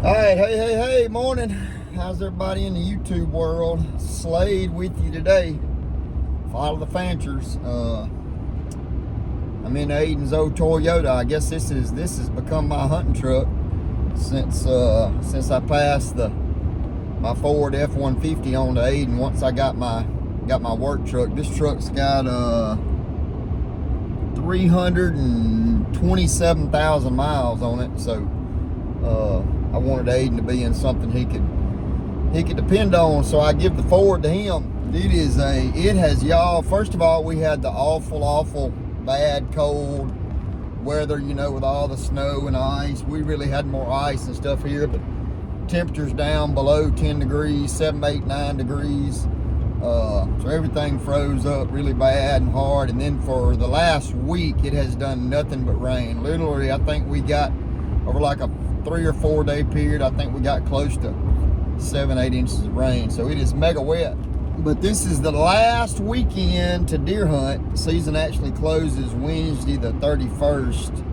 All right, hey, morning. How's everybody in the YouTube world? Slade with you today. Follow the Fanchers. I'm in Aiden's old Toyota. I guess this has become my hunting truck since I passed my Ford F-150 on to Aiden. Once I got my work truck. This truck's got 327,000 miles on it, so I wanted Aiden to be in something he could depend on, so I give the Ford to him. It has, y'all, first of all, we had the awful bad cold weather, with all the snow and ice. We really had more ice and stuff here, but temperatures down below 10 degrees, 7, 8, 9 degrees. So everything froze up really bad and hard. And then for the last week, it has done nothing but rain. Literally, I think we got over like a 3 or 4 day period, I think we got close to 7, 8 inches of rain. So it is mega wet. But this is the last weekend to deer hunt. The season actually closes Wednesday the 31st.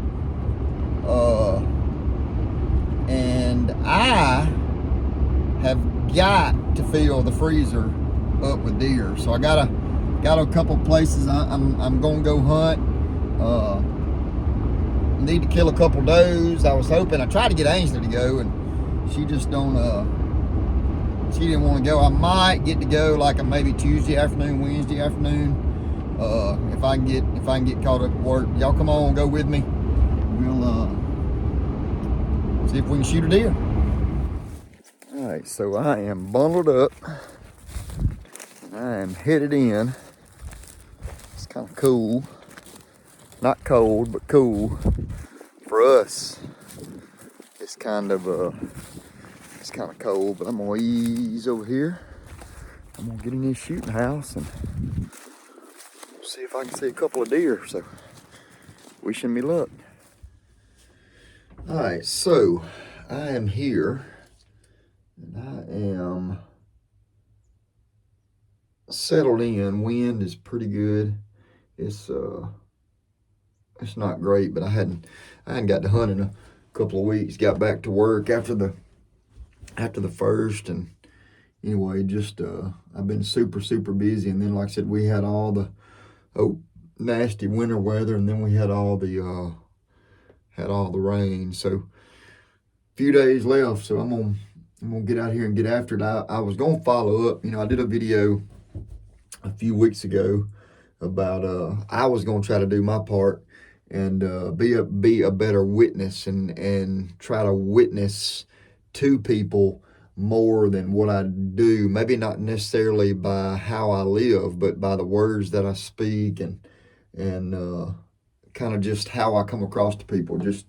And I have got to fill the freezer up with deer. So I got a couple places I'm gonna go hunt. Need to kill a couple does. I was hoping, I tried to get Ainsley to go, and she just she didn't want to go. I might get to go like maybe Tuesday afternoon, Wednesday afternoon, if I can get caught up at work. Y'all come on, go with me. We'll see if we can shoot a deer. All right, so I am bundled up. I am headed in. It's kind of cool. Not cold, but cool. For us, it's kind of cold, but I'm gonna ease over here. I'm gonna get in this shooting house and see if I can see a couple of deer. So, wishing me luck. All right, so I am here, and I am settled in. Wind is pretty good. It's not great, but I hadn't got to hunt in a couple of weeks. Got back to work after the first, and anyway, just I've been super busy. And then, like I said, we had all the nasty winter weather, and then we had all the rain. So a few days left. So I'm gonna get out here and get after it. I was gonna follow up. I did a video a few weeks ago about I was gonna try to do my part and be a better witness and try to witness to people more than what I do. Maybe not necessarily by how I live, but by the words that I speak and kind of just how I come across to people. Just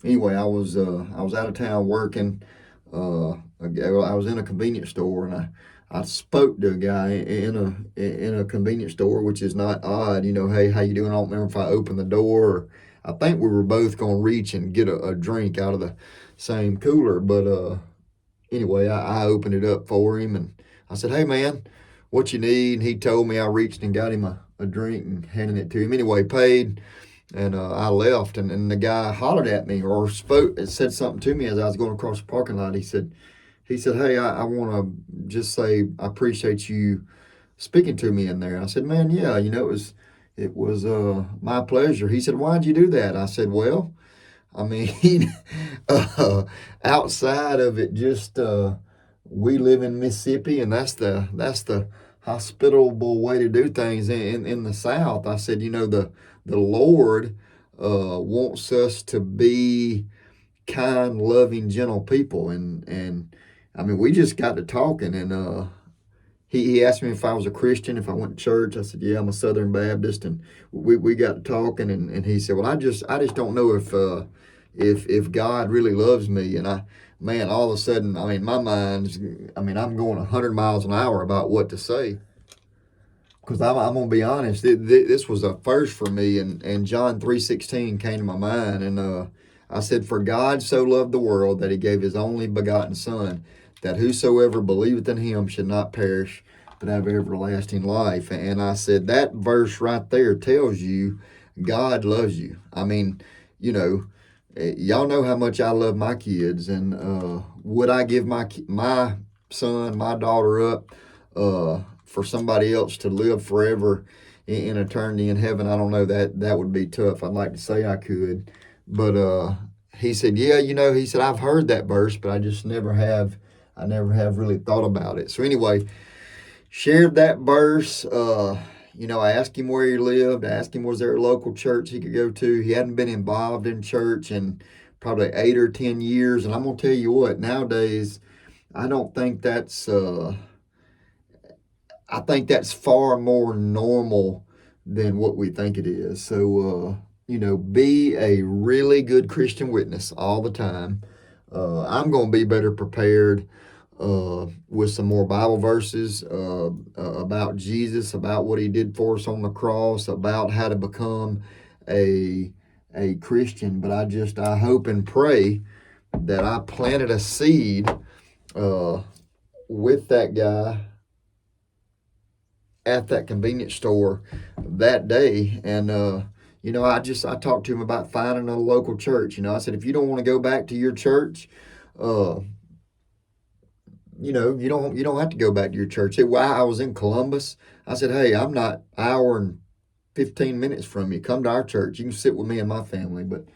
anyway, I was out of town working. I was in a convenience store, and I spoke to a guy in a convenience store, which is not odd. Hey, how you doing? I don't remember if I opened the door. Or I think we were both going to reach and get a drink out of the same cooler. But anyway, I opened it up for him, and I said, hey, man, what you need? And he told me. I reached and got him a drink and handed it to him. Anyway, paid, and I left. And the guy hollered at me or said something to me as I was going across the parking lot. He said, hey, I want to just say I appreciate you speaking to me in there. I said, man, yeah, it was my pleasure. He said, why'd you do that? I said, well, I mean, outside of it, just we live in Mississippi, and that's the hospitable way to do things in the South. I said, the Lord wants us to be kind, loving, gentle people, and I mean, we just got to talking, and he asked me if I was a Christian, if I went to church. I said, yeah, I'm a Southern Baptist, and we got to talking, and he said, well, I just don't know if God really loves me. And all of a sudden, I mean, my mind's, I'm going 100 miles an hour about what to say. Because I'm going to be honest, this was a first for me, and John 3:16 came to my mind, and I said, for God so loved the world that he gave his only begotten Son, that whosoever believeth in him should not perish, but have everlasting life. And I said, that verse right there tells you God loves you. I mean, Y'all know how much I love my kids, and would I give my son, my daughter up for somebody else to live forever in eternity in heaven? I don't know, that would be tough. I'd like to say I could, but he said, yeah, he said, I've heard that verse, but I just never have. I never have really thought about it. So anyway, shared that verse. I asked him where he lived. I asked him was there a local church he could go to. He hadn't been involved in church in probably 8 or 10 years. And I'm gonna tell you what, nowadays, I don't think that's. I think that's far more normal than what we think it is. So be a really good Christian witness all the time. I'm gonna be better prepared with some more Bible verses about Jesus, about what he did for us on the cross, about how to become a Christian. But I hope and pray that I planted a seed with that guy at that convenience store that day. And I talked to him about finding a local church. I said, if you don't want to go back to your church, you don't have to go back to your church. I was in Columbus. I said, hey, I'm not hour and 15 minutes from you. Come to our church. You can sit with me and my family. But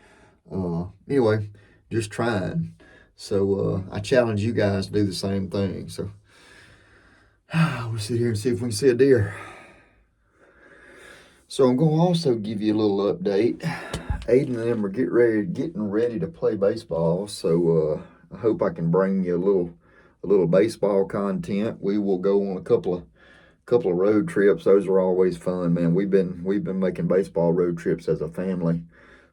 anyway, just trying. So I challenge you guys to do the same thing. So we'll sit here and see if we can see a deer. So I'm going to also give you a little update. Aiden and them are getting ready to play baseball. So I hope I can bring you a little baseball content. We will go on a couple of road trips. Those are always fun, man. We've been making baseball road trips as a family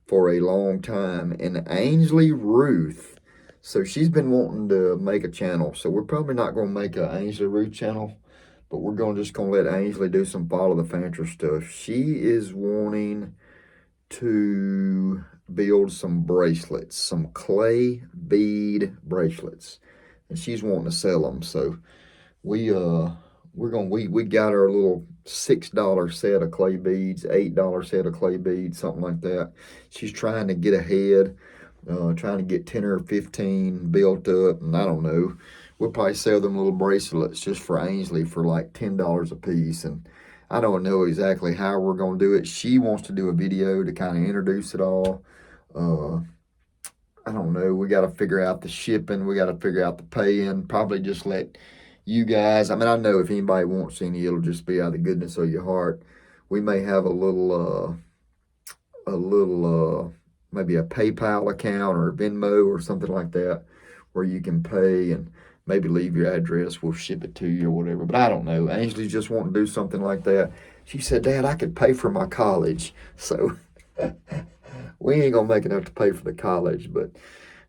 for a long time. And Ainsley Ruth, so she's been wanting to make a channel. So we're probably not going to make an Ainsley Ruth channel, but we're just going to let Ainsley do some Follow the Fancher stuff. She is wanting to build some bracelets, some clay bead bracelets, and she's wanting to sell them. So we got her a little $6 set of clay beads, $8 set of clay beads, something like that. She's trying to get ahead, trying to get 10 or 15 built up, and I don't know. We'll probably sell them little bracelets just for Ainsley for like $10 a piece, and I don't know exactly how we're going to do it. She wants to do a video to kind of introduce it all. I don't know. We got to figure out the shipping. We got to figure out the paying. Probably just let you guys. I mean, I know if anybody wants any, it'll just be out of the goodness of your heart. We may have a little, maybe a PayPal account or a Venmo or something like that, where you can pay and maybe leave your address. We'll ship it to you or whatever. But I don't know. Ainsley's just wanting to do something like that. She said, Dad, I could pay for my college. So we ain't going to make enough to pay for the college, but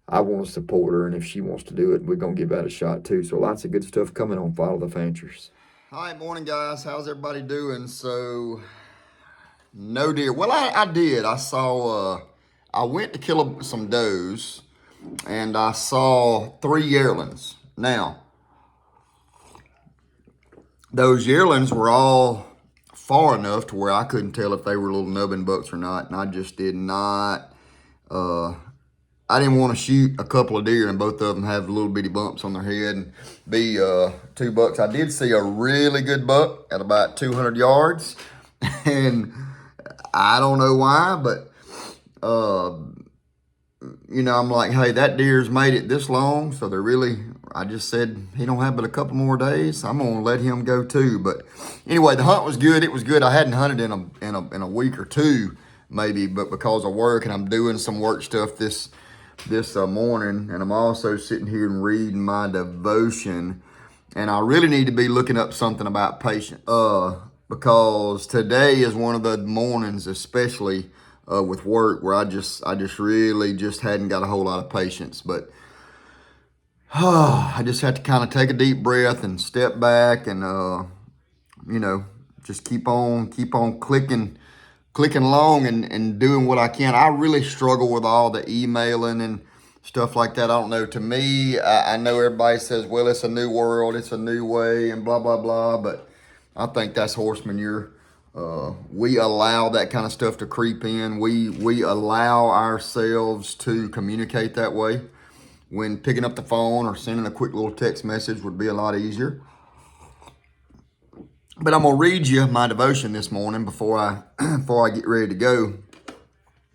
I want to support her, and if she wants to do it, we're going to give that a shot too. So lots of good stuff coming on Follow the Fanchers. All right, morning, guys. How's everybody doing? So, no deer. Well, I did. I went to kill some does, and I saw 3 yearlings. Now, those yearlings were all far enough to where I couldn't tell if they were little nubbin bucks or not, and I just did not. I didn't want to shoot a couple of deer and both of them have little bitty bumps on their head and be 2 bucks. I did see a really good buck at about 200 yards, and I don't know why, but I'm like, hey, that deer's made it this long, so I just said he don't have but a couple more days. I'm gonna let him go too. But anyway, the hunt was good. It was good. I hadn't hunted in a week or two maybe, but because of work, and I'm doing some work stuff this morning, and I'm also sitting here and reading my devotion, and I really need to be looking up something about patience, because today is one of the mornings, especially with work, where I just really just hadn't got a whole lot of patience. But I just had to kind of take a deep breath and step back and just keep on clicking along and doing what I can. I really struggle with all the emailing and stuff like that. I don't know. To me, I know everybody says, well, it's a new world, it's a new way, and blah, blah, blah. But I think that's horse manure. We allow that kind of stuff to creep in. We allow ourselves to communicate that way, when picking up the phone or sending a quick little text message would be a lot easier. But I'm gonna read you my devotion this morning before I get ready to go,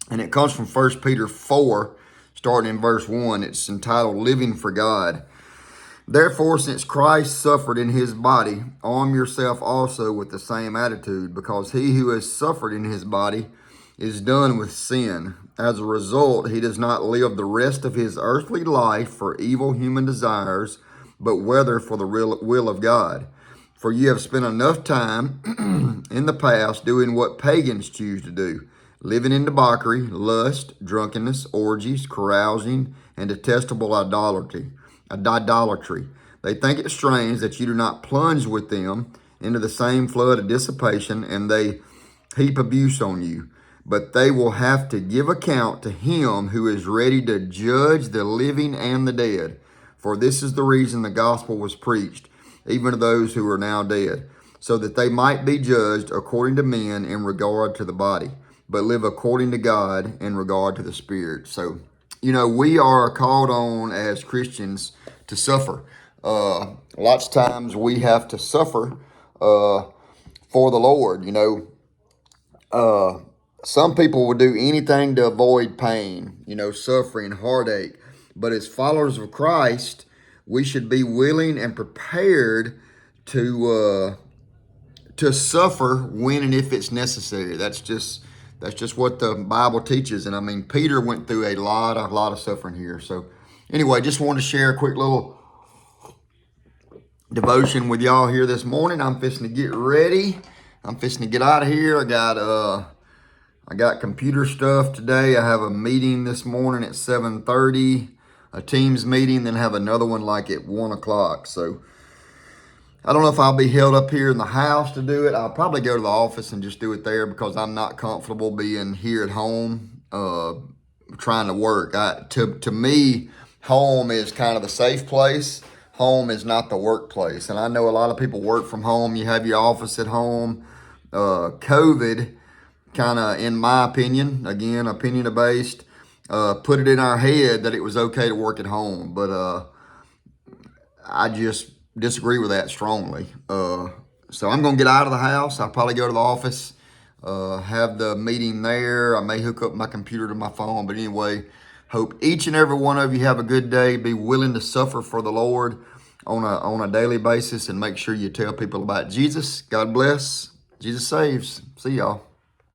and it comes from 1 Peter 4, starting in verse 1. It's entitled "Living for God." Therefore, since Christ suffered in his body, arm yourself also with the same attitude, because he who has suffered in his body is done with sin. As a result, he does not live the rest of his earthly life for evil human desires, but rather for the will of God. For you have spent enough time in the past doing what pagans choose to do, living in debauchery, lust, drunkenness, orgies, carousing, and detestable idolatry. They think it strange that you do not plunge with them into the same flood of dissipation, and they heap abuse on you. But they will have to give account to him who is ready to judge the living and the dead. For this is the reason the gospel was preached, even to those who are now dead, so that they might be judged according to men in regard to the body, but live according to God in regard to the Spirit. So, we are called on as Christians to suffer. Lots of times we have to suffer for the Lord. Some people will do anything to avoid pain, suffering, heartache. But as followers of Christ, we should be willing and prepared to suffer when and if it's necessary. That's just what the Bible teaches. And I mean, Peter went through a lot of suffering here. So anyway, just wanted to share a quick little devotion with y'all here this morning. I'm fixing to get ready. I'm fixing to get out of here. I got computer stuff today. I have a meeting this morning at 7:30, a Teams meeting, then have another one like at 1 o'clock. So I don't know if I'll be held up here in the house to do it. I'll probably go to the office and just do it there, because I'm not comfortable being here at home trying to work. To me, home is kind of the safe place. Home is not the workplace. And I know a lot of people work from home. You have your office at home. COVID kind of, in my opinion, again, opinion-based, put it in our head that it was okay to work at home. But I just disagree with that strongly. So I'm going to get out of the house. I'll probably go to the office, have the meeting there. I may hook up my computer to my phone. But anyway, hope each and every one of you have a good day. Be willing to suffer for the Lord on a daily basis, and make sure you tell people about Jesus. God bless. Jesus saves. See y'all.